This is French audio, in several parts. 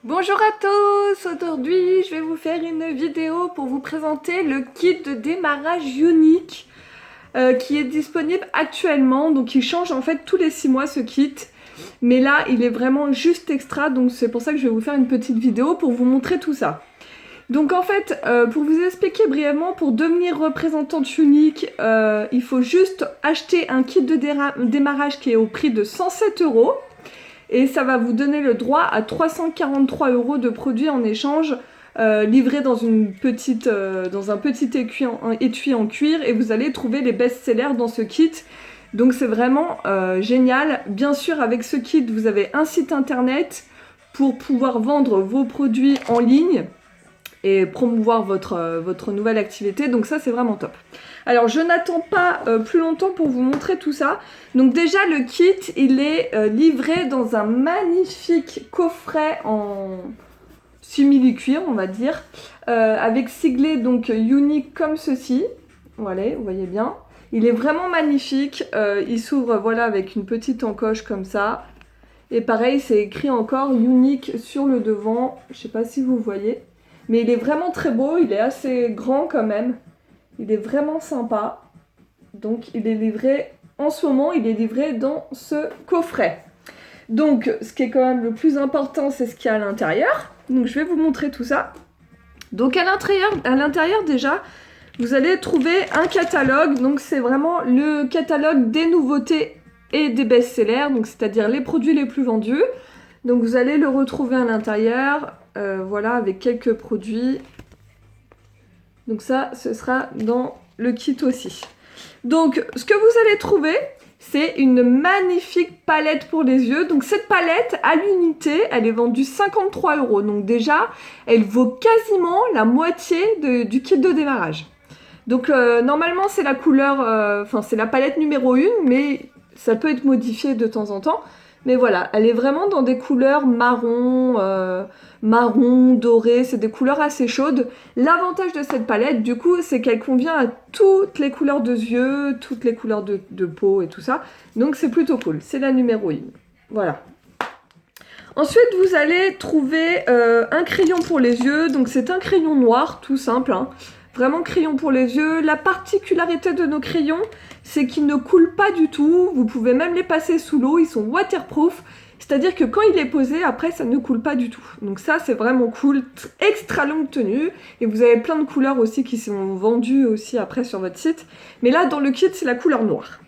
Bonjour à tous, aujourd'hui je vais vous faire une vidéo pour vous présenter le kit de démarrage Younique qui est disponible actuellement. Donc il change en fait tous les 6 mois ce kit, mais là il est vraiment juste extra, donc c'est pour ça que je vais vous faire une petite vidéo pour vous montrer tout ça. Donc en fait, pour vous expliquer brièvement, pour devenir représentante Younique, il faut juste acheter un kit de démarrage qui est au prix de 107 €. Et ça va vous donner le droit à 343 € de produits en échange, livrés dans dans un petit étui en cuir, et vous allez trouver les best-sellers dans ce kit. Donc c'est vraiment génial. Bien sûr, avec ce kit, vous avez un site internet pour pouvoir vendre vos produits en ligne et promouvoir votre nouvelle activité. Donc ça, c'est vraiment top. Alors, je n'attends pas plus longtemps pour vous montrer tout ça. Donc déjà, le kit, il est livré dans un magnifique coffret en simili-cuir, on va dire, avec siglé donc Younique comme ceci. Voilà, vous voyez bien. Il est vraiment magnifique. Il s'ouvre, voilà, avec une petite encoche comme ça. Et pareil, c'est écrit encore Younique sur le devant. Je sais pas si vous voyez. Mais il est vraiment très beau, il est assez grand quand même. Il est vraiment sympa. Donc il est livré, en ce moment, il est livré dans ce coffret. Donc ce qui est quand même le plus important, c'est ce qu'il y a à l'intérieur. Donc je vais vous montrer tout ça. Donc à l'intérieur déjà, vous allez trouver un catalogue. Donc c'est vraiment le catalogue des nouveautés et des best-sellers, donc c'est-à-dire les produits les plus vendus. Donc vous allez le retrouver à l'intérieur. Voilà, avec quelques produits. Donc ça, ce sera dans le kit aussi. Donc, ce que vous allez trouver, c'est une magnifique palette pour les yeux. Donc cette palette, à l'unité, elle est vendue 53 €. Donc déjà, elle vaut quasiment la moitié du kit de démarrage. Donc normalement, c'est la couleur, c'est la palette numéro 1, mais ça peut être modifié de temps en temps. Mais voilà, elle est vraiment dans des couleurs marron, doré, c'est des couleurs assez chaudes. L'avantage de cette palette, du coup, c'est qu'elle convient à toutes les couleurs de yeux, toutes les couleurs de peau et tout ça. Donc c'est plutôt cool, c'est la numéro 1. Voilà. Ensuite, vous allez trouver un crayon pour les yeux. Donc c'est un crayon noir, tout simple, hein. Vraiment crayon pour les yeux. La particularité de nos crayons, c'est qu'ils ne coulent pas du tout. Vous pouvez même les passer sous l'eau, ils sont waterproof. C'est-à-dire que quand il est posé, après, ça ne coule pas du tout. Donc ça, c'est vraiment cool. Extra longue tenue. Et vous avez plein de couleurs aussi qui sont vendues aussi après sur votre site. Mais là, dans le kit, c'est la couleur noire.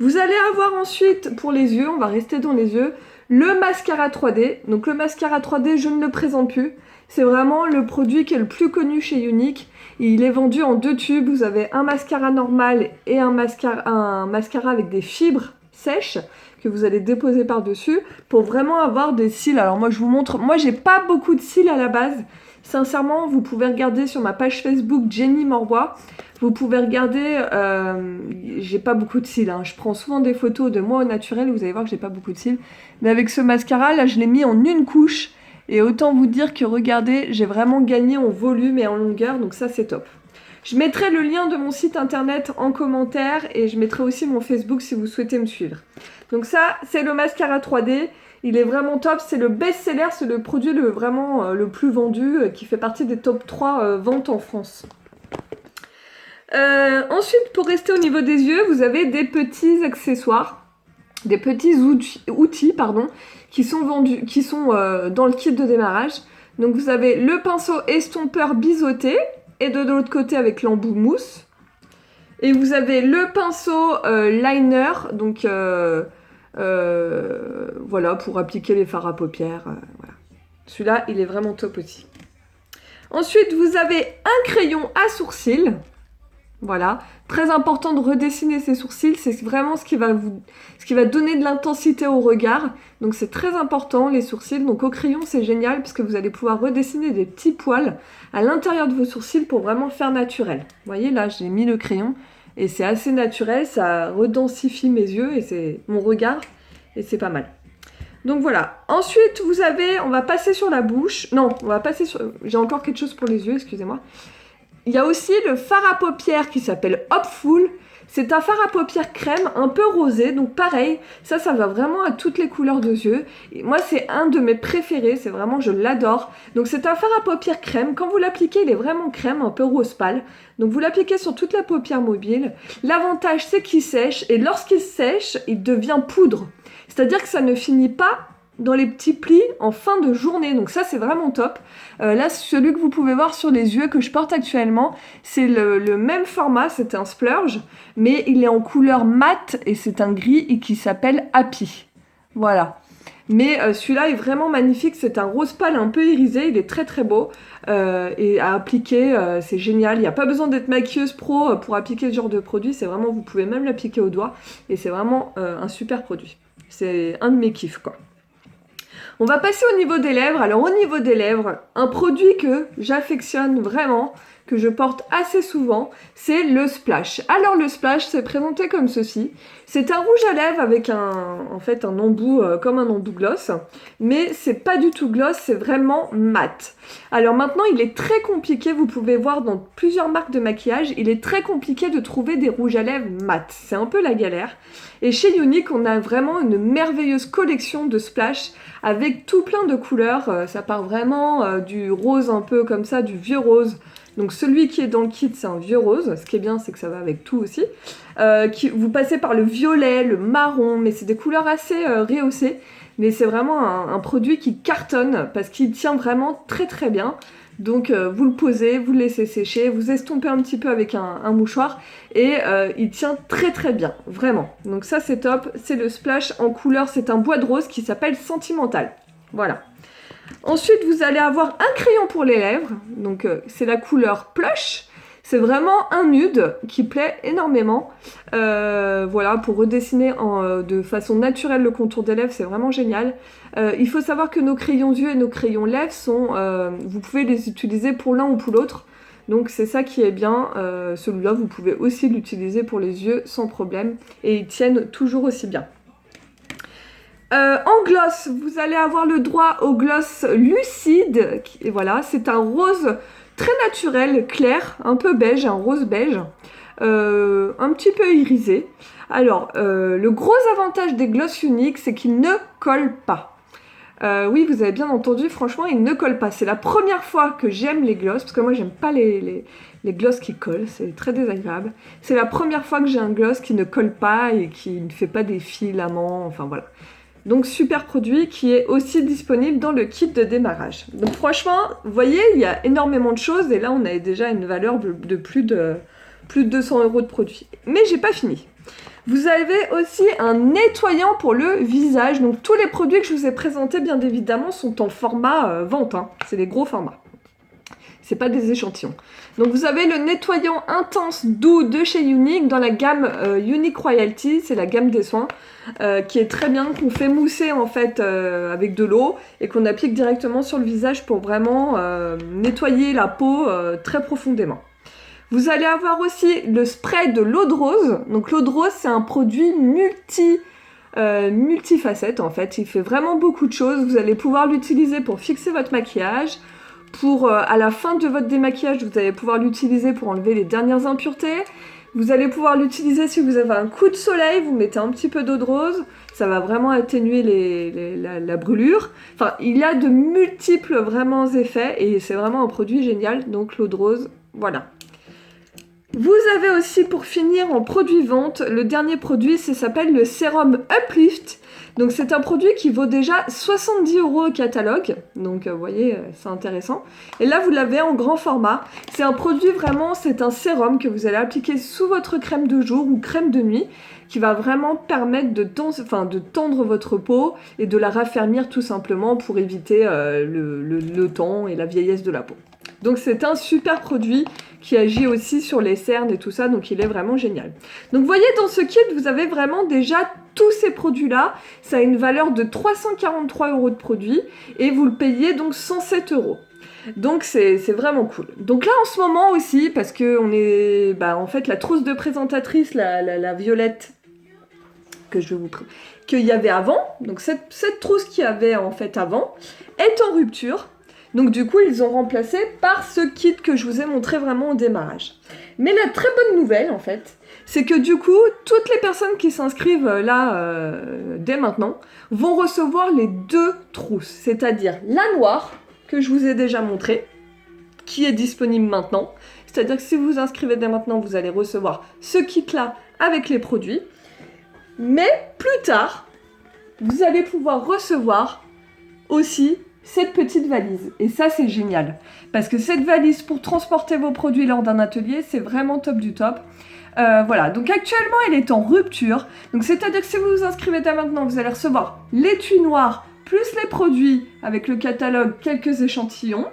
Vous allez avoir ensuite, pour les yeux, on va rester dans les yeux, le mascara 3D. Donc le mascara 3D, je ne le présente plus. C'est vraiment le produit qui est le plus connu chez Younique. Il est vendu en 2 tubes. Vous avez un mascara normal et un mascara avec des fibres sèches que vous allez déposer par-dessus pour vraiment avoir des cils. Alors moi, je vous montre. Moi, j'ai pas beaucoup de cils à la base. Sincèrement, vous pouvez regarder sur ma page Facebook Jenny Morbois. Vous pouvez regarder, j'ai pas beaucoup de cils, hein. Je prends souvent des photos de moi au naturel, vous allez voir que j'ai pas beaucoup de cils. Mais avec ce mascara, là, je l'ai mis en une couche. Et autant vous dire que, regardez, j'ai vraiment gagné en volume et en longueur, donc ça, c'est top. Je mettrai le lien de mon site internet en commentaire et je mettrai aussi mon Facebook si vous souhaitez me suivre. Donc ça, c'est le mascara 3D. Il est vraiment top, c'est le best-seller, c'est le produit vraiment le plus vendu, qui fait partie des top 3 ventes en France. Ensuite, pour rester au niveau des yeux, vous avez des petits accessoires, des petits outils, qui sont vendus, qui sont dans le kit de démarrage. Donc vous avez le pinceau estompeur biseauté, et de l'autre côté avec l'embout mousse. Et vous avez le pinceau liner, donc voilà, pour appliquer les fards à paupières. Voilà. Celui-là, il est vraiment top aussi. Ensuite, vous avez un crayon à sourcils. Voilà, très important de redessiner ses sourcils, c'est vraiment ce qui va donner de l'intensité au regard. Donc c'est très important les sourcils. Donc au crayon c'est génial parce que vous allez pouvoir redessiner des petits poils à l'intérieur de vos sourcils pour vraiment faire naturel. Vous voyez là, j'ai mis le crayon et c'est assez naturel, ça redensifie mes yeux et c'est mon regard et c'est pas mal. Donc voilà. Ensuite vous avez, on va passer sur la bouche. Non, on va passer sur. J'ai encore quelque chose pour les yeux, excusez-moi. Il y a aussi le fard à paupières qui s'appelle Hopeful. C'est un fard à paupières crème un peu rosé, donc pareil, ça va vraiment à toutes les couleurs de yeux. Et moi, c'est un de mes préférés, c'est vraiment, je l'adore. Donc c'est un fard à paupières crème, quand vous l'appliquez, il est vraiment crème, un peu rose pâle. Donc vous l'appliquez sur toute la paupière mobile. L'avantage, c'est qu'il sèche, et lorsqu'il sèche, il devient poudre. C'est-à-dire que ça ne finit pas dans les petits plis en fin de journée, donc ça c'est vraiment top. Là, celui que vous pouvez voir sur les yeux que je porte actuellement, c'est le même format, c'est un splurge, mais il est en couleur mat et c'est un gris et qui s'appelle Happy. Voilà. Mais celui-là est vraiment magnifique, c'est un rose pâle un peu irisé, il est très très beau et à appliquer, c'est génial. Il n'y a pas besoin d'être maquilleuse pro pour appliquer ce genre de produit, c'est vraiment, vous pouvez même l'appliquer au doigt et c'est vraiment un super produit. C'est un de mes kiffs quoi. On va passer au niveau des lèvres. Alors au niveau des lèvres, un produit que j'affectionne vraiment, que je porte assez souvent, c'est le Splash. Alors le Splash, c'est présenté comme ceci. C'est un rouge à lèvres avec en fait un embout comme un embout gloss, mais c'est pas du tout gloss, c'est vraiment mat. Alors maintenant, il est très compliqué, vous pouvez voir dans plusieurs marques de maquillage, il est très compliqué de trouver des rouges à lèvres mat. C'est un peu la galère. Et chez Younique, on a vraiment une merveilleuse collection de Splash avec tout plein de couleurs. Ça part vraiment du rose un peu comme ça, du vieux rose. Donc celui qui est dans le kit, c'est un vieux rose. Ce qui est bien, c'est que ça va avec tout aussi. Vous passez par le violet, le marron, mais c'est des couleurs assez rehaussées. Mais c'est vraiment un produit qui cartonne parce qu'il tient vraiment très très bien. Donc vous le posez, vous le laissez sécher, vous estompez un petit peu avec un mouchoir et il tient très très bien, vraiment. Donc ça c'est top, c'est le Splash en couleur, c'est un bois de rose qui s'appelle Sentimental. Voilà. Ensuite vous allez avoir un crayon pour les lèvres, donc c'est la couleur Plush. C'est vraiment un nude qui plaît énormément. Voilà, pour redessiner de façon naturelle le contour des lèvres, c'est vraiment génial. Il faut savoir que nos crayons yeux et nos crayons lèvres sont... vous pouvez les utiliser pour l'un ou pour l'autre. Donc c'est ça qui est bien. Celui-là, vous pouvez aussi l'utiliser pour les yeux sans problème. Et ils tiennent toujours aussi bien. En gloss, vous allez avoir le droit au gloss lucide. Et voilà, c'est un rose très naturel, clair, un peu beige, un rose beige, un petit peu irisé. Alors, le gros avantage des gloss Younique, c'est qu'ils ne collent pas. Oui, vous avez bien entendu, franchement, ils ne collent pas. C'est la première fois que j'aime les gloss, parce que moi, j'aime pas les gloss qui collent, c'est très désagréable. C'est la première fois que j'ai un gloss qui ne colle pas et qui ne fait pas des filaments, enfin voilà. Donc super produit qui est aussi disponible dans le kit de démarrage. Donc franchement, vous voyez, il y a énormément de choses et là on a déjà une valeur de plus de 200 € de produit. Mais j'ai pas fini. Vous avez aussi un nettoyant pour le visage. Donc tous les produits que je vous ai présentés bien évidemment sont en format vente, hein. C'est des gros formats. C'est pas des échantillons. Donc vous avez le nettoyant intense doux de chez Younique dans la gamme Younique Royalty, c'est la gamme des soins, qui est très bien, qu'on fait mousser en fait avec de l'eau et qu'on applique directement sur le visage pour vraiment nettoyer la peau très profondément. Vous allez avoir aussi le spray de l'eau de rose. Donc l'eau de rose, c'est un produit multifacette en fait. Il fait vraiment beaucoup de choses. Vous allez pouvoir l'utiliser pour fixer votre maquillage. À la fin de votre démaquillage, vous allez pouvoir l'utiliser pour enlever les dernières impuretés. Vous allez pouvoir l'utiliser si vous avez un coup de soleil, vous mettez un petit peu d'eau de rose. Ça va vraiment atténuer la brûlure. Enfin, il a de multiples vraiment effets et c'est vraiment un produit génial. Donc l'eau de rose, voilà. Vous avez aussi pour finir en produit vente, le dernier produit, ça s'appelle le sérum Uplift. Donc c'est un produit qui vaut déjà 70 € au catalogue, donc vous voyez, c'est intéressant. Et là vous l'avez en grand format. C'est un produit vraiment, c'est un sérum que vous allez appliquer sous votre crème de jour ou crème de nuit, qui va vraiment permettre de tendre votre peau et de la raffermir tout simplement pour éviter le temps et la vieillesse de la peau. Donc c'est un super produit qui agit aussi sur les cernes et tout ça, donc il est vraiment génial. Donc vous voyez, dans ce kit, vous avez vraiment déjà tous ces produits-là. Ça a une valeur de 343 € de produit et vous le payez donc 107 €. Donc c'est vraiment cool. Donc là en ce moment aussi, parce que on est, en fait la trousse de présentatrice, la violette qu'il y avait avant, donc cette trousse qu'il y avait en fait avant, est en rupture. Donc du coup, ils ont remplacé par ce kit que je vous ai montré vraiment au démarrage. Mais la très bonne nouvelle, en fait, c'est que du coup, toutes les personnes qui s'inscrivent là, dès maintenant, vont recevoir les 2 trousses. C'est-à-dire la noire, que je vous ai déjà montrée, qui est disponible maintenant. C'est-à-dire que si vous vous inscrivez dès maintenant, vous allez recevoir ce kit-là avec les produits. Mais plus tard, vous allez pouvoir recevoir aussi cette petite valise. Et ça, c'est génial. Parce que cette valise, pour transporter vos produits lors d'un atelier, c'est vraiment top du top. Voilà, donc actuellement, elle est en rupture. Donc, c'est-à-dire que si vous vous inscrivez dès maintenant, vous allez recevoir l'étui noir, plus les produits, avec le catalogue, quelques échantillons.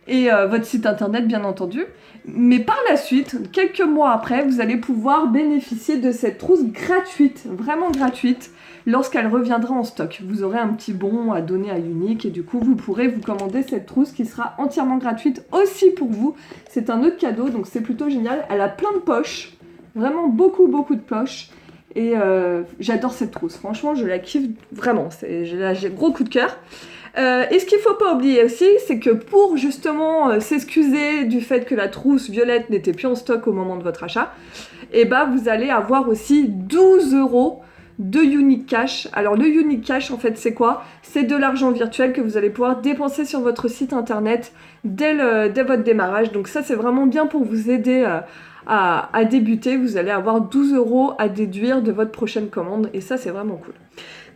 Et votre site internet, bien entendu. Mais par la suite, quelques mois après, vous allez pouvoir bénéficier de cette trousse gratuite, vraiment gratuite, lorsqu'elle reviendra en stock. Vous aurez un petit bon à donner à Younique et du coup, vous pourrez vous commander cette trousse qui sera entièrement gratuite aussi pour vous. C'est un autre cadeau, donc c'est plutôt génial. Elle a plein de poches, vraiment beaucoup de poches. Et j'adore cette trousse, franchement, je la kiffe vraiment. J'ai un gros coup de cœur. Et ce qu'il ne faut pas oublier aussi, c'est que pour justement s'excuser du fait que la trousse violette n'était plus en stock au moment de votre achat, et bah vous allez avoir aussi 12 € de Younique Cash. Alors le Younique Cash, en fait, c'est quoi? C'est de l'argent virtuel que vous allez pouvoir dépenser sur votre site internet dès votre démarrage. Donc ça, c'est vraiment bien pour vous aider à débuter. Vous allez avoir 12 € à déduire de votre prochaine commande et ça, c'est vraiment cool.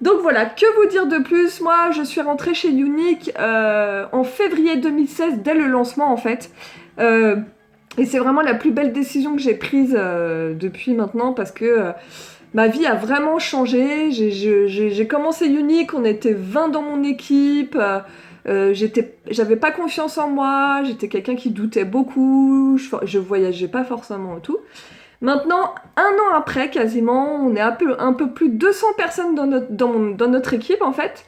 Donc voilà, que vous dire de plus? Moi, je suis rentrée chez Younique en février 2016, dès le lancement en fait. Et c'est vraiment la plus belle décision que j'ai prise depuis maintenant parce que ma vie a vraiment changé. J'ai commencé Younique, on était 20 dans mon équipe. J'avais pas confiance en moi, j'étais quelqu'un qui doutait beaucoup, je voyageais pas forcément et tout. Maintenant, 1 an après, quasiment, on est un peu plus de 200 personnes dans notre équipe, en fait.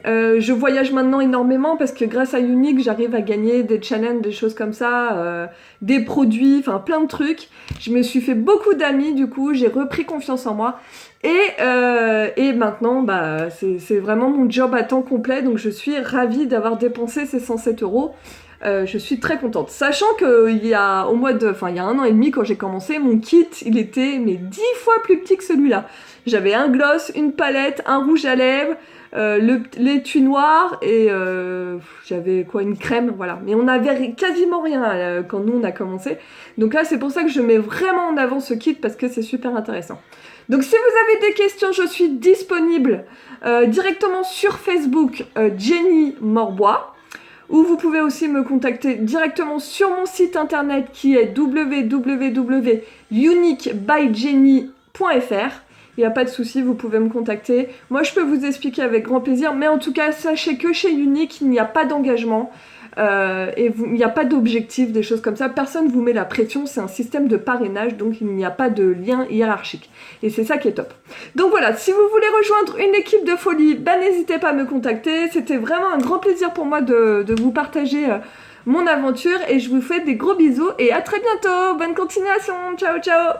Je voyage maintenant énormément parce que grâce à Younique, j'arrive à gagner des challenges, des choses comme ça, des produits, enfin plein de trucs. Je me suis fait beaucoup d'amis, du coup, j'ai repris confiance en moi. Et maintenant, bah, c'est vraiment mon job à temps complet, donc je suis ravie d'avoir dépensé ces 107 €. Je suis très contente. Sachant qu'il y a il y a 1 an et demi quand j'ai commencé, mon kit, il était 10 fois plus petit que celui-là. J'avais un gloss, une palette, un rouge à lèvres, l'étui noir et j'avais une crème, voilà. Mais on avait quasiment rien quand nous on a commencé. Donc là, c'est pour ça que je mets vraiment en avant ce kit parce que c'est super intéressant. Donc si vous avez des questions, je suis disponible directement sur Facebook, Jenny Morbois. Ou vous pouvez aussi me contacter directement sur mon site internet qui est www.youniquebyjenny.fr. Il n'y a pas de souci, vous pouvez me contacter. Moi, je peux vous expliquer avec grand plaisir, mais en tout cas, sachez que chez Younique, il n'y a pas d'engagement il n'y a pas d'objectif, des choses comme ça. Personne ne vous met la pression, c'est un système de parrainage, donc il n'y a pas de lien hiérarchique. Et c'est ça qui est top. Donc voilà, si vous voulez rejoindre une équipe de folie, n'hésitez pas à me contacter. C'était vraiment un grand plaisir pour moi de vous partager mon aventure et je vous fais des gros bisous et à très bientôt. Bonne continuation, ciao ciao.